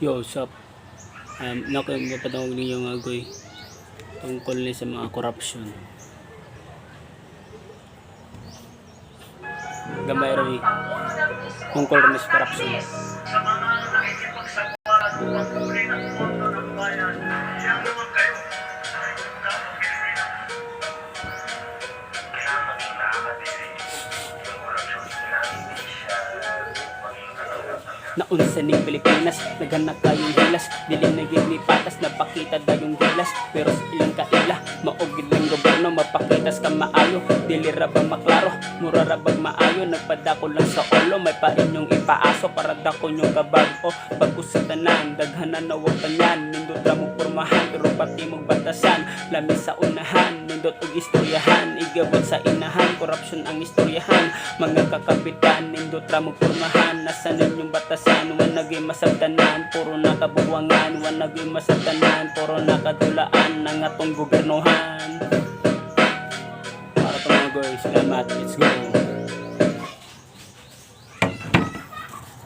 Yo, sup? Napatawag ninyo nga agoy tungkol ni sa mga corruption. Gamay rin tungkol rin sa corruption. Sa mga nakikipagsagawa at pagpuli ng pondo ng bayan, yan naman kayo. Ay, kung kapag Pilipinas. Kaya maging nakakadiri yung korupsyon na hindi siya maging katanggap-tanggap. Naunsa ning Pilipinas, naghanap kayong hilas, dili naging ni patas, napakita dayong gilas, pero sa ilang kaila, maugid ng gobyerno, mapakitas ka maayo, dili ra ba maklaro, mura ra bag maayo, nagpadako lang sa ulo, may painyong ipaaso, para dako nyong kabago, pag-usatanan, daghanan na wag kanyan, nindot ra mong pormahan, pero pati mong batasan, lami sa unahan, nindot og istoryahan, igabot sa inahan, korupsyon ang istoryahan, mga kakapitan, nindot ra mong pormahan, nasa ninyong batasan, wanagay masabtanan, puro nakabuwangan, wanagay masabtanan, puro nakadulaan ng atong gobernohan. Para to mga goy, salamat, let's go.